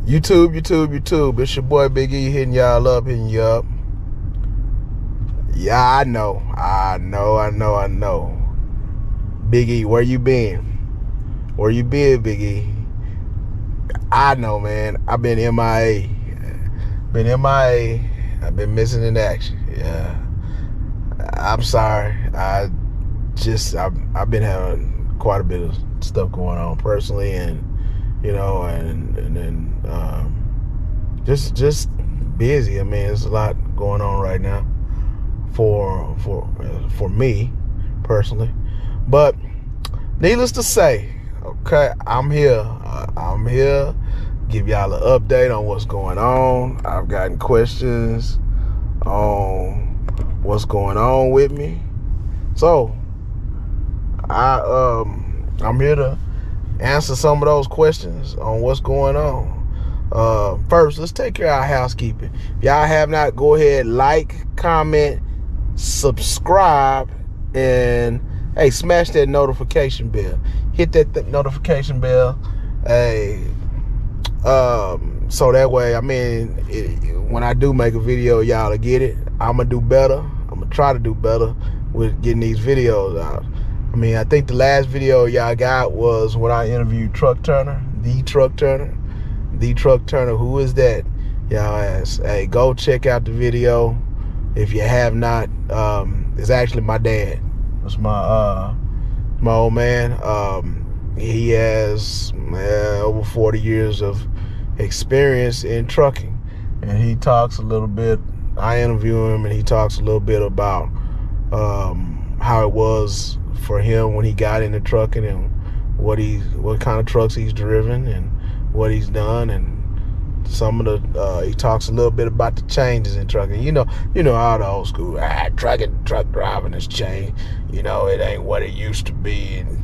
YouTube. It's your boy Big E hitting y'all up, Yeah, I know. Big E, where you been? Where you been, Big E? I know, man. I've been MIA. I've been missing in action. Yeah. I'm sorry. I've been having quite a bit of stuff going on personally, and just busy. I mean, there's a lot going on right now for me personally. But needless to say, okay, I'm here. Give y'all an update on what's going on. I've gotten questions on what's going on with me, so I'm here to answer some of those questions on what's going on. First, let's take care of our housekeeping. If y'all have not, go ahead, like, comment, subscribe, and hey, smash that notification bell. Hit that notification bell. Hey, so that way, I mean, when I do make a video, y'all will get it. I'm gonna do better. I'm gonna try to do better with getting these videos out. I mean, I think the last video y'all got was when I interviewed Truck Turner, the Truck Turner. Who is that? Y'all ask. Hey, go check out the video if you have not. It's actually my dad. It's my old man. He has over 40 years of experience in trucking, and he talks a little bit. I interview him, and he talks a little bit about how it was for him when he got into trucking, and what kind of trucks he's driven and what he's done, and some of the he talks a little bit about the changes in trucking. You know how the old school truck driving has changed. It ain't what it used to be, and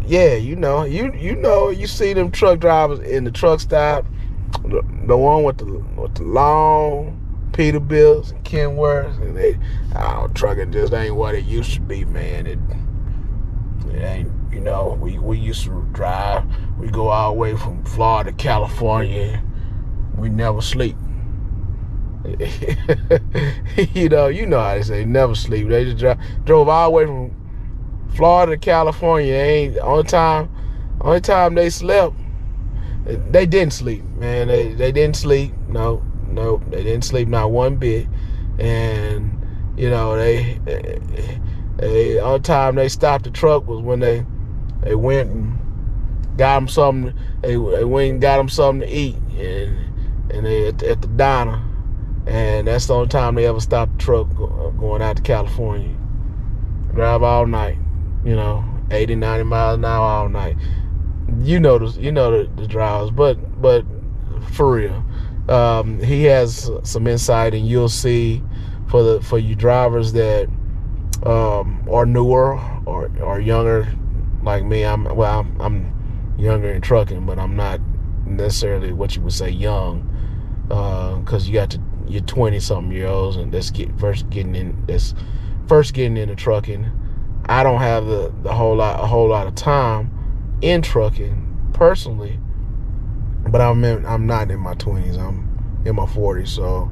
yeah, you see them truck drivers in the truck stop, the one with the long Peterbilts and Kenworths, and trucking just ain't what it used to be, man. It ain't, we used to drive. We go all the way from Florida to California. We never sleep. You know how they say never sleep. They just drove all the way from Florida to California. Only time they slept. They didn't sleep, man. They didn't sleep. No, they didn't sleep, not one bit. And the only time they stopped the truck was when they went and got them something. They went and got them something to eat, and they at the diner, and that's the only time they ever stopped the truck going out to California. Drive all night, 80, 90 miles an hour all night. The drivers, but for real, he has some insight, and you'll see for you drivers that are newer or younger like me. I'm younger in trucking, but I'm not necessarily what you would say young, because you're 20-something year olds, and that's first getting into trucking. I don't have a whole lot of time in trucking personally, but I'm not in my 20s. I'm in my 40s, so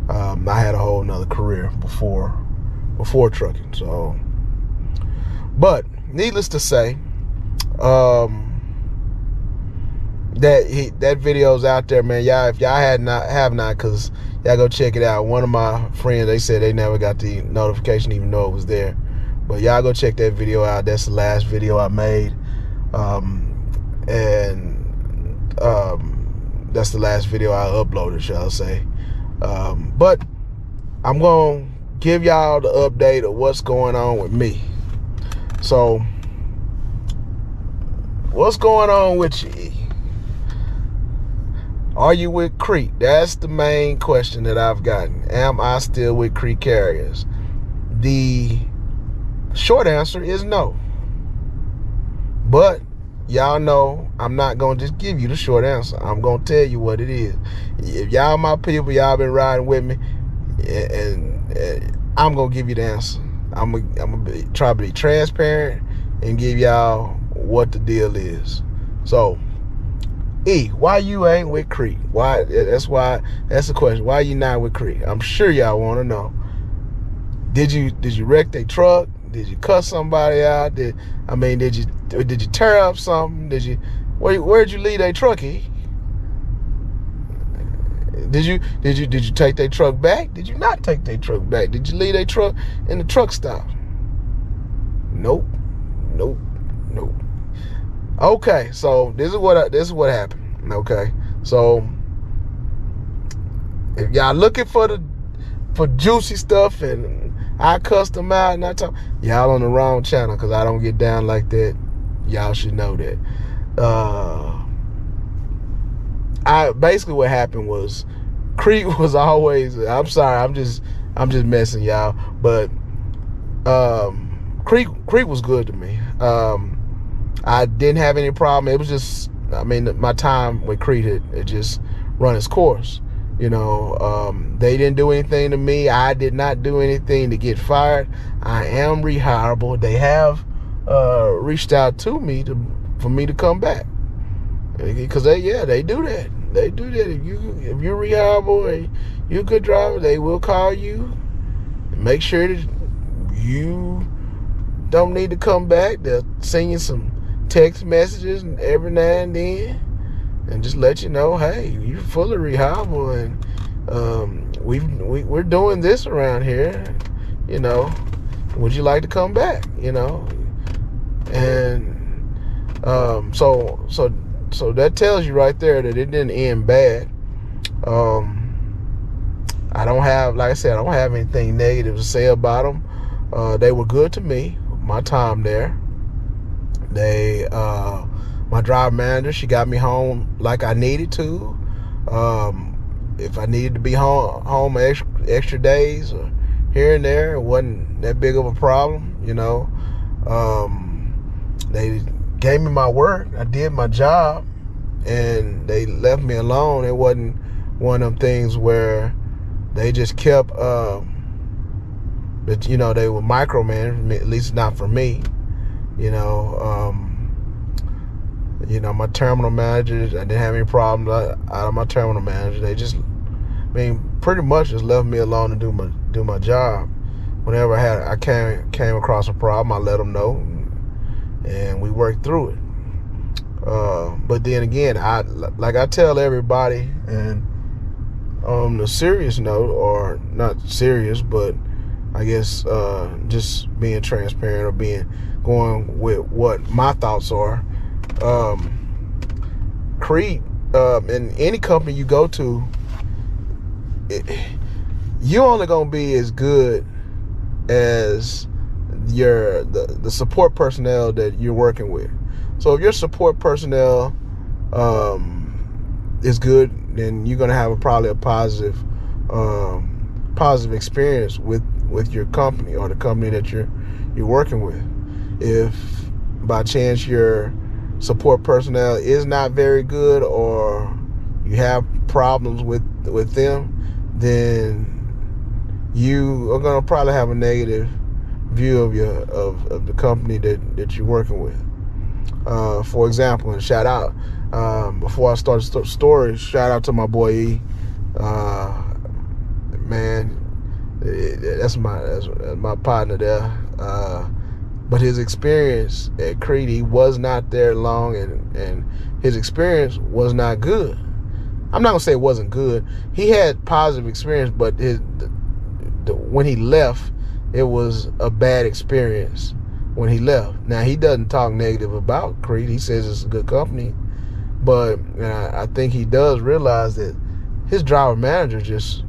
I had a whole nother career before trucking. So, but needless to say, that video's out there, man. Y'all, if y'all have not, cause y'all go check it out. One of my friends, they said they never got the notification, even though it was there. But y'all go check that video out. That's the last video I made, and that's the last video I uploaded, shall I say. But I'm gonna give y'all the update of what's going on with me. So, what's going on with you? Are you with Crete? That's the main question that I've gotten. Am I still with Crete Carriers? The short answer is no. But y'all know I'm not going to just give you the short answer. I'm going to tell you what it is. If y'all my people, y'all been riding with me, and I'm going to give you the answer. I'm going to try to be transparent and give y'all what the deal is. So, Why you ain't with Crete? Why? That's the question. Why you not with Crete? I'm sure y'all want to know. Did you wreck their truck? Did you cuss somebody out? Did you tear up something? Where'd you leave their truck? Did you take their truck back? Did you not take their truck back? Did you leave their truck in the truck stop? Nope. Okay, so this is what happened. Okay, so if y'all looking for juicy stuff and I cuss them out and I talk, y'all on the wrong channel, because I don't get down like that. Y'all should know that. Basically what happened was Crete was always, I'm sorry, I'm just messing y'all, but Crete was good to me. I didn't have any problem. It was just, my time with Crete it just run its course. You know, they didn't do anything to me. I did not do anything to get fired. I am rehireable. They have reached out to me for me to come back, because they do that. They do that. If you're rehireable and you're a good driver, they will call you, make sure that you don't need to come back. They'll send you some text messages every now and then and just let you know, hey, you're fully rehireable, and we're doing this around here, you know, would you like to come back, you know? And so that tells you right there that it didn't end bad. I don't have, like I said, I don't have anything negative to say about them. They were good to me, my time there. My driver manager, she got me home like I needed to. If I needed to be home extra days or here and there, it wasn't that big of a problem, you know. They gave me my work. I did my job, and they left me alone. It wasn't one of them things where they just kept, that, you know, they were micromanaging, at least not for me. You know, my terminal managers, I didn't have any problems out of my terminal manager. They just, pretty much just left me alone to do my job. Whenever I came across a problem, I let them know, and we worked through it. But then again, I tell everybody, and on the serious note, or not serious, but I guess just being transparent, or going with what my thoughts are. Crete, in any company you go to, you're only gonna be as good as the support personnel that you're working with. So if your support personnel is good, then you're gonna have probably a positive experience with your company, or the company that you're working with. If by chance your support personnel is not very good, or you have problems with them, then you are gonna probably have a negative view of the company that you're working with. For example, and shout out, before I start the story, shout out to my boy E. Man, that's my partner there. But his experience at Crete, he was not there long, and his experience was not good. I'm not gonna say it wasn't good. He had positive experience, but when he left, it was a bad experience when he left. Now, he doesn't talk negative about Crete. He says it's a good company, but I think he does realize that his driver manager just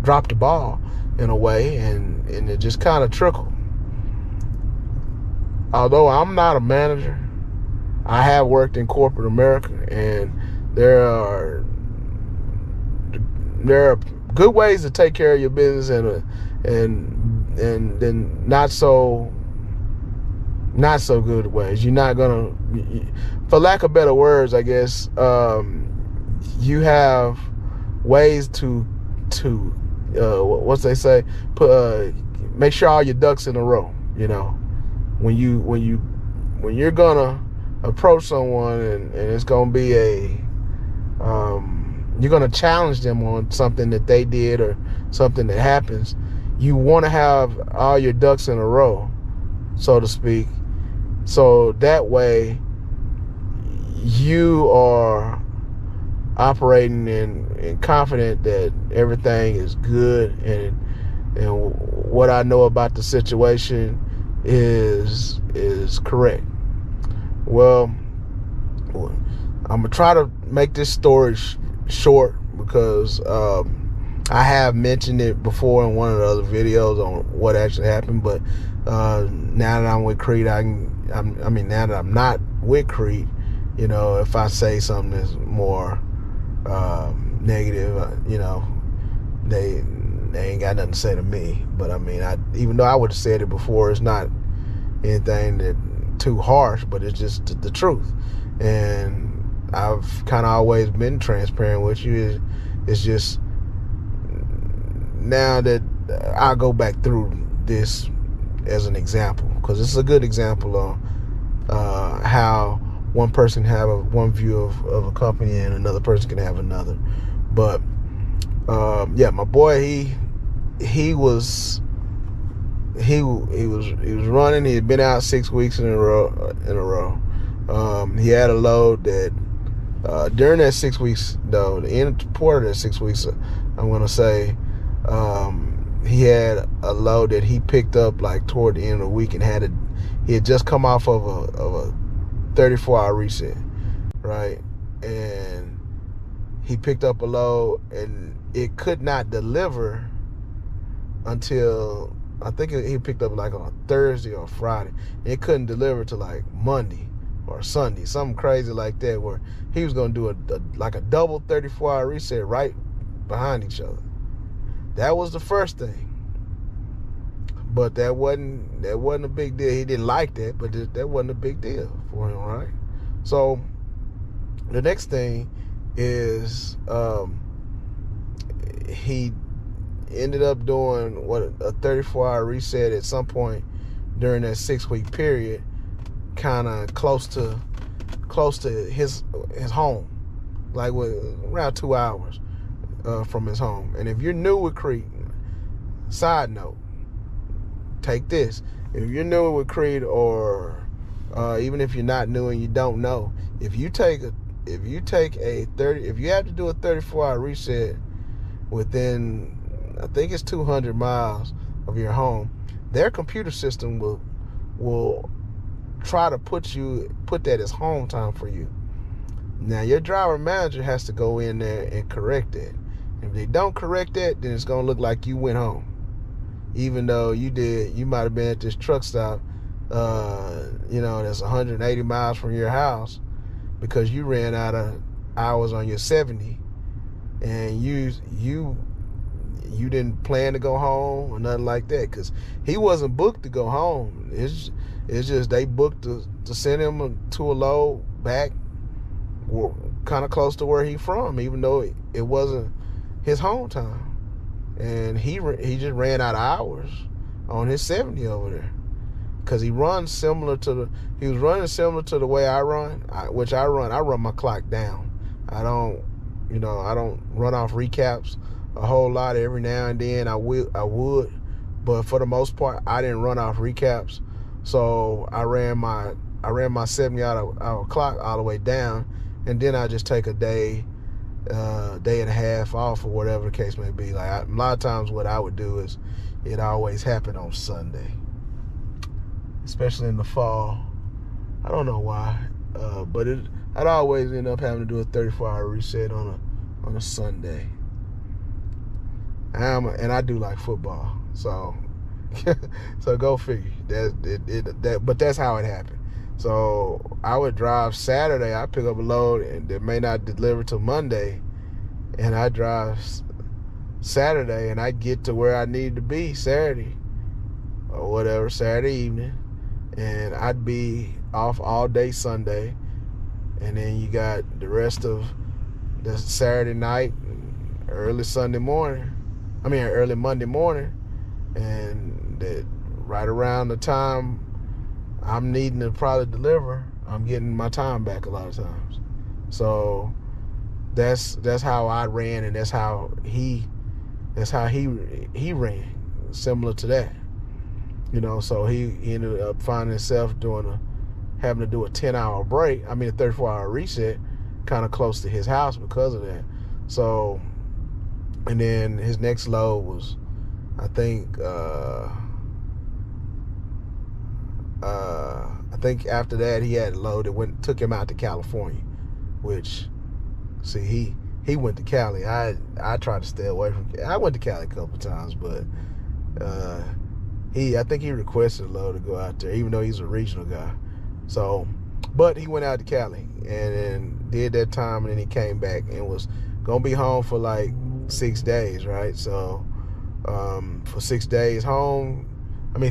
dropped the ball in a way, and it just kind of trickled. Although I'm not a manager, I have worked in corporate America, and there are good ways to take care of your business, and then not so good ways. You're not gonna, for lack of better words, I guess, you have ways to what they say, make sure all your ducks in a row. You know, when you're gonna approach someone and it's going to be you're going to challenge them on something that they did or something that happens, you want to have all your ducks in a row, so to speak. So that way you are operating and confident that everything is good and what I know about the situation is correct. Well, I'm gonna try to make this story short because I have mentioned it before in one of the other videos on what actually happened. But now that I'm with Crete, now that I'm not with Crete, you know, if I say something that's more negative, you know, they ain't got nothing to say to me. But I mean, even though I would have said it before, it's not anything that too harsh, but it's just the truth. And I've kind of always been transparent with you. It's just now that I'll go back through this as an example, because it's a good example of how one person have one view of a company and another person can have another. But yeah, my boy, he was running. He had been out 6 weeks in a row. He had a load that during that 6 weeks, though, the end part of that 6 weeks, I'm gonna say, he had a load that he picked up like toward the end of the week, and he had just come off of a 34-hour reset, right? And he picked up a load, and it could not deliver until I think he picked up like on a Thursday or Friday. It couldn't deliver to like Monday or Sunday, something crazy like that, where he was going to do like a double 34-hour reset right behind each other. That was the first thing, but that wasn't a big deal. He didn't like that, but that wasn't a big deal for him, right? So the next thing is he ended up doing a 34-hour reset at some point during that 6-week period, kind of close to his home, like around 2 hours from his home. And if you're new with Crete, side note, take this. If you're new with Crete, or even if you're not new and you don't know, if you have to do a 34-hour reset within, I think it's 200 miles of your home, their computer system will try to put that as home time for you. Now your driver manager has to go in there and correct that. If they don't correct that, then it's gonna look like you went home, even though you might have been at this truck stop, that's 180 miles from your house, because you ran out of hours on your 70, and you didn't plan to go home or nothing like that, because he wasn't booked to go home. It's just they booked to send him to a load back kind of close to where he from, even though it wasn't his home time. And he just ran out of hours on his 70 over there, because he was running similar to the way I run, which I run my clock down. I don't run off recaps a whole lot. Every now and then I would, but for the most part I didn't run off recaps. So I ran my 70-hour clock all the way down, and then I just take a day and a half off, or whatever the case may be. Like a lot of times what I would do is, it always happened on Sunday, especially in the fall. I don't know why, but I'd always end up having to do a 34-hour reset on a Sunday. And I do like football, so so go figure. But that's how it happened. So I would drive Saturday. I pick up a load that may not deliver till Monday, and I drive Saturday, and I get to where I need to be Saturday or whatever, Saturday evening, and I'd be off all day Sunday, and then you got the rest of the Saturday night, early Monday morning, and that right around the time I'm needing to probably deliver, I'm getting my time back a lot of times. So that's how I ran, and that's how he ran, similar to that. So he ended up finding himself having to do a 10-hour break. I mean, a 34-hour reset, kind of close to his house because of that. So, and then his next load was, I think after that he had a load that took him out to California, which, see, he went to Cali. I tried to stay away from. I went to Cali a couple times, but I think he requested a load to go out there, even though he's a regional guy. So, but he went out to Cali and then did that time, and then he came back and was gonna be home for like 6 days, right? So, for 6 days home,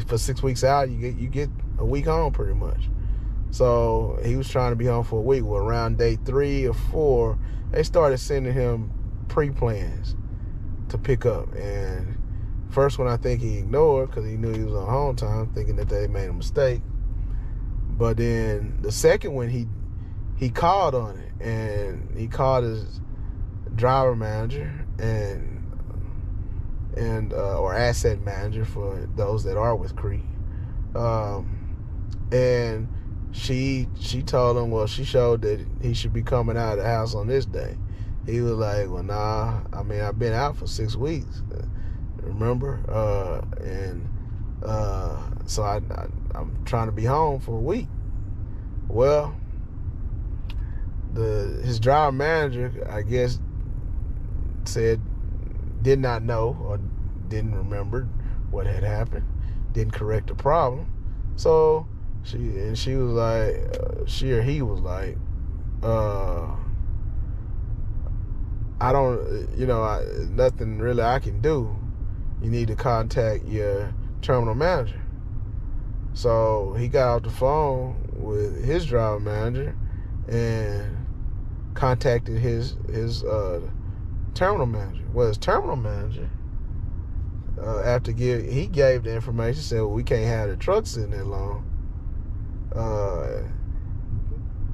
for 6 weeks out, you get a week home pretty much. So he was trying to be home for a week. Well, around day 3 or 4, they started sending him pre-plans to pick up. And first one I think he ignored because he knew he was on home time, thinking that they made a mistake. But then the second one, he called on it, and he called his driver manager and or asset manager for those that are with Crete. And she told him, well, she showed that he should be coming out of the house on this day. He was like, well, nah, I've been out for 6 weeks, remember? So I'm trying to be home for a week. Well, his driver manager, I guess, did not know or didn't remember what had happened, didn't correct the problem. So she was like, he was like, I don't, nothing really I can do. You need to contact your terminal manager. So he got off the phone with his driver manager and contacted his terminal manager. Well, his terminal manager, he gave the information, said, well, we can't have the truck sitting that long.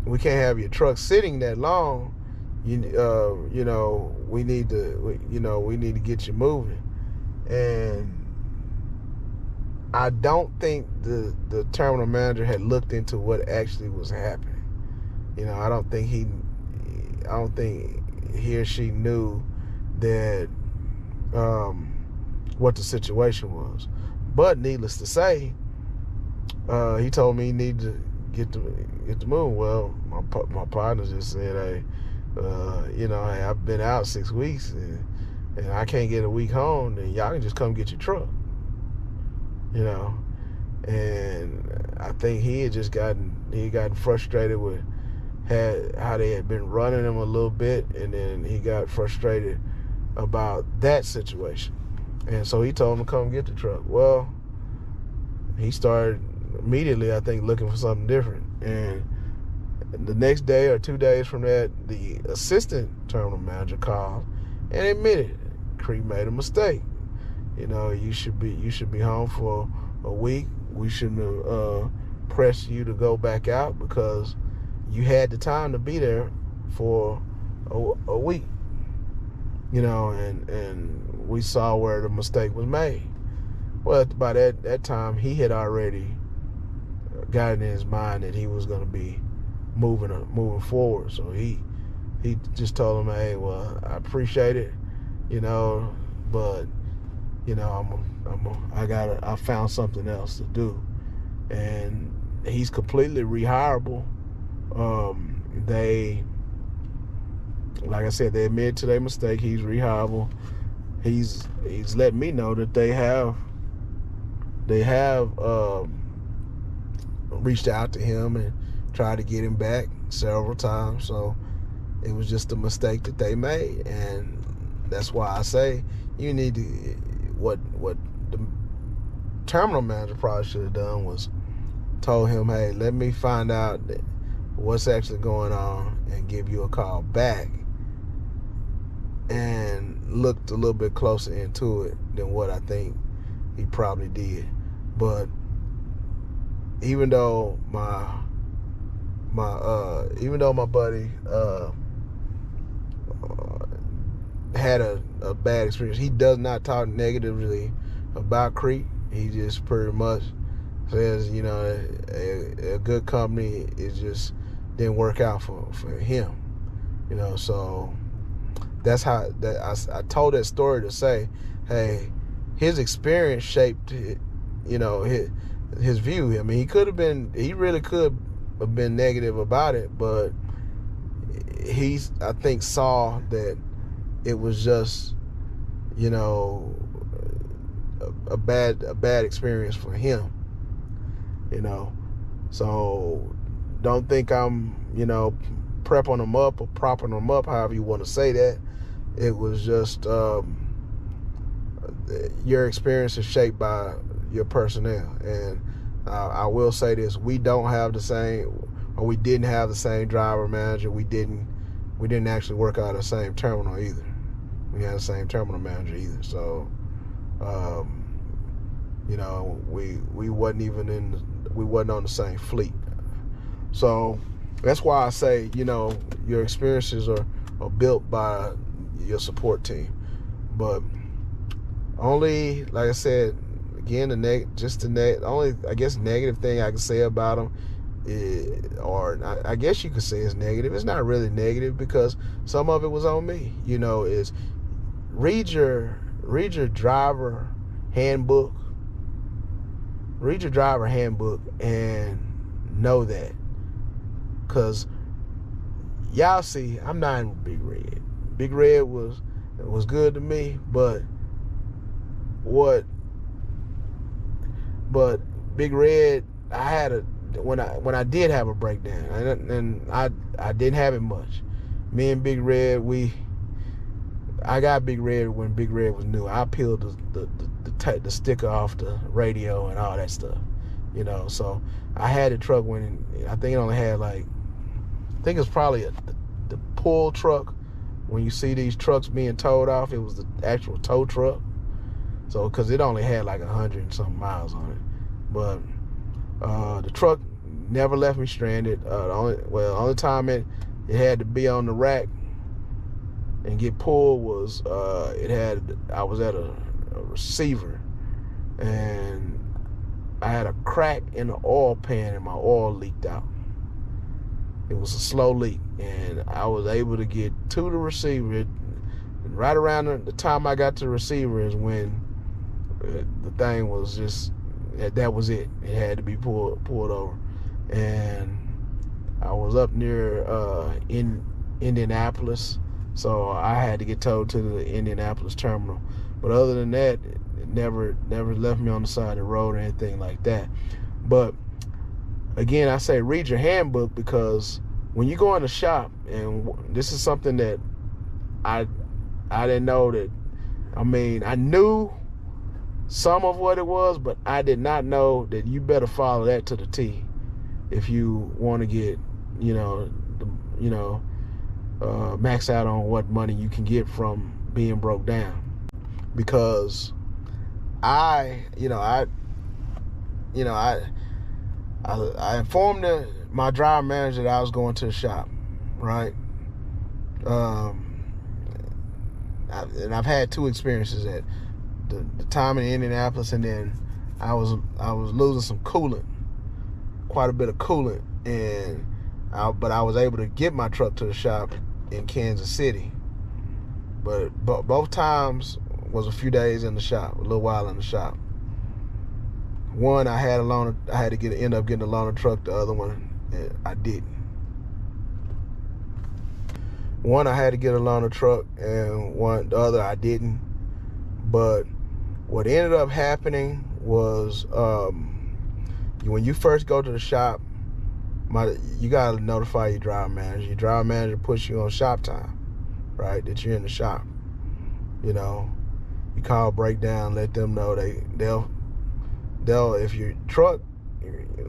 We can't have your truck sitting that long. We need to get you moving. And I don't think the terminal manager had looked into what actually was happening. I don't think he or she knew that what the situation was. But needless to say, he told me he needed to get the move. Well, my partner just said, hey, hey, I've been out 6 weeks and I can't get a week home, then y'all can just come get your truck. And I think he had just gotten frustrated with how they had been running him a little bit, and then he got frustrated about that situation. And so he told him to come get the truck. Well, he started immediately, I think, looking for something different. And the next day or 2 days from that, the assistant terminal manager called and admitted Crete made a mistake. You should be home for a week. We shouldn't have pressed you to go back out because you had the time to be there for a week. And we saw where the mistake was made. Well, by that time, he had already got it in his mind that he was going to be moving forward. So he just told him, hey, well, I appreciate it, but I found something else to do. And he's completely rehireable. Like I said, they admitted to their mistake. He's rehireable. He's let me know that they have reached out to him and tried to get him back several times. So it was just a mistake that they made, and that's why I say you need to. What the terminal manager probably should have done was told him, hey, let me find out what's actually going on and give you a call back, and looked a little bit closer into it than what I think he probably did. But even though my even though my buddy had a bad experience, he does not talk negatively about Crete. He just pretty much says, you know, a good company just didn't work out for him, you know. So that's how I told that story to say, hey, his experience shaped, you know, his view. I mean, he really could have been negative about it, but I think saw that it was just, you know, a bad experience for him, you know. So don't think I'm, you know, prepping them up or propping them up, however you want to say that. It was just your experience is shaped by your personnel. And I will say this: we don't have the same, or we didn't have the same driver manager. We didn't actually work out of the same terminal either. We had the same terminal manager either. So, you know, we wasn't on the same fleet. So that's why I say, you know, your experiences are built by your support team. But only, like I said, again, only, I guess, negative thing I can say about them, or I guess you could say it's negative. It's not really negative because some of it was on me. You know, is read your driver handbook. Read your driver handbook and know that, because y'all see, I'm not in Big Red. Big Red was good to me, but Big Red, I had when I did have a breakdown, and I didn't have it much. Me and Big Red, I got Big Red when Big Red was new. I peeled the sticker off the radio and all that stuff, you know. So I had the truck when I think it only had I think it was probably the pull truck. When you see these trucks being towed off, it was the actual tow truck. So, because it only had 100 and something miles on it. But the truck never left me stranded. The only time it had to be on the rack and get pulled was I was at a receiver, and I had a crack in the oil pan and my oil leaked out. It was a slow leak, and I was able to get to the receiver. And right around the time I got to the receiver is when the thing was just, that was it. It had to be pulled over. And I was up near in Indianapolis, so I had to get towed to the Indianapolis terminal. But other than that, it never left me on the side of the road or anything like that. But again, I say read your handbook, because when you go in the shop, and this is something that I didn't know that, I mean, I knew some of what it was, but I did not know that you better follow that to the T if you want to get, max out on what money you can get from being broke down. Because I informed my driver manager that I was going to the shop, right? And I've had two experiences at the time in Indianapolis, and then I was losing some coolant, quite a bit of coolant, but I was able to get my truck to the shop in Kansas City. But both times was a few days in the shop, a little while in the shop. One, I had to end up getting a loaner truck. The other one, I didn't. One, I had to get a loaner truck, and the other I didn't. But what ended up happening was, when you first go to the shop, you gotta notify your driver manager. Your driver manager puts you on shop time, right? That you're in the shop. You know, you call breakdown, let them know they'll if your truck,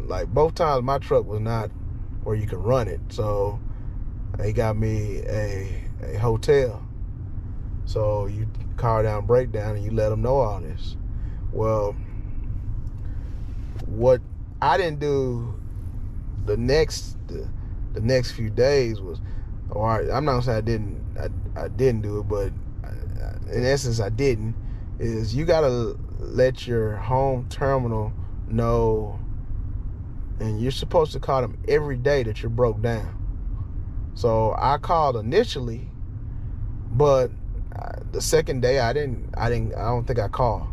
like both times my truck was not where you can run it, so they got me a hotel. So you call down breakdown and you let them know all this. Well, what I didn't do, the the next few days was, or I'm not saying I didn't do it, but in essence I didn't, is you gotta let your home terminal know, and you're supposed to call them every day that you're broke down. So I called initially, but the second day I don't think I called,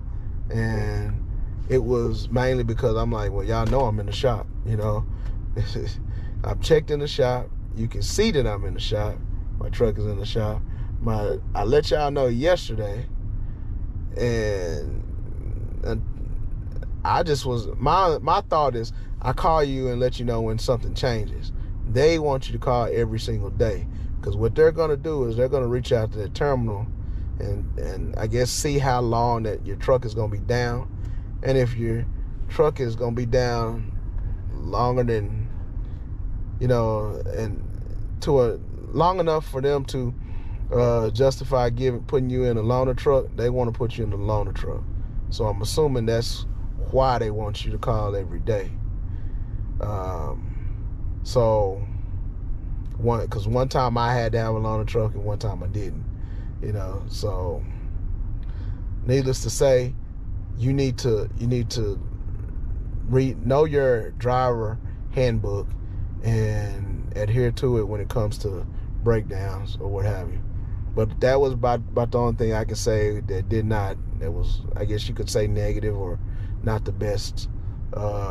and it was mainly because I'm like, well, y'all know I'm in the shop, you know. I've checked in the shop. You can see that I'm in the shop. My truck is in the shop. I let y'all know yesterday, and I just was, my thought is, I call you and let you know when something changes. They want you to call every single day, because what they're going to do is they're going to reach out to the terminal and I guess see how long that your truck is going to be down. And if your truck is going to be down longer than, you know, and long enough for them to justify putting you in a loaner truck, they want to put you in the loaner truck. So I'm assuming that's why they want you to call every day. Because one time I had to have a loaner truck and one time I didn't, you know. So needless to say, you need to know your driver handbook and adhere to it when it comes to breakdowns or what have you. But that was about the only thing I could say that was, I guess you could say, negative or not the best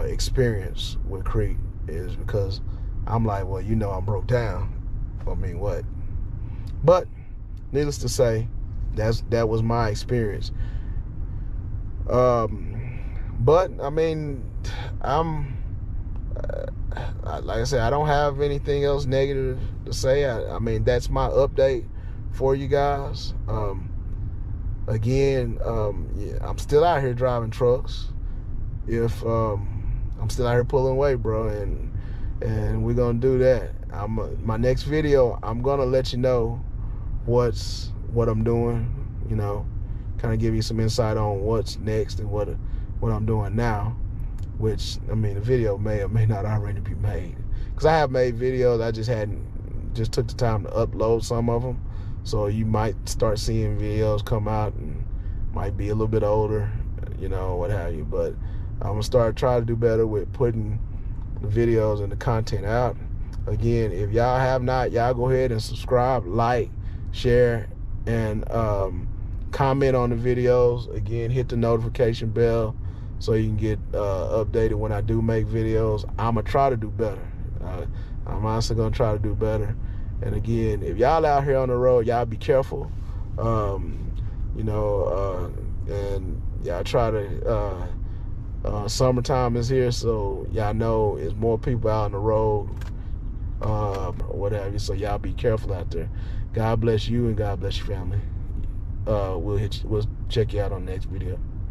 experience with Crete, is because I'm like, well, you know, I'm broke down. I mean, what? But needless to say, that was my experience. But I mean, like I said, I don't have anything else negative to say. I mean, that's my update for you guys. Again, yeah, I'm still out here driving trucks. I'm still out here pulling weight, bro, and we're gonna do that. My next video, I'm gonna let you know what I'm doing. You know, kind of give you some insight on what's next and what I'm doing now. Which, I mean, the video may or may not already be made, because I have made videos. I just took the time to upload some of them. So you might start seeing videos come out and might be a little bit older, you know, what have you. But I'm gonna try to do better with putting the videos and the content out. Again, if y'all have not, y'all go ahead and subscribe, like, share, and comment on the videos. Again, hit the notification bell so you can get updated when I do make videos. I'm gonna try to do better. I'm honestly gonna try to do better. And again, if y'all out here on the road, y'all be careful. You know, and y'all try to. Summertime is here, so y'all know it's more people out on the road, or whatever. So y'all be careful out there. God bless you and God bless your family. We'll check you out on the next video.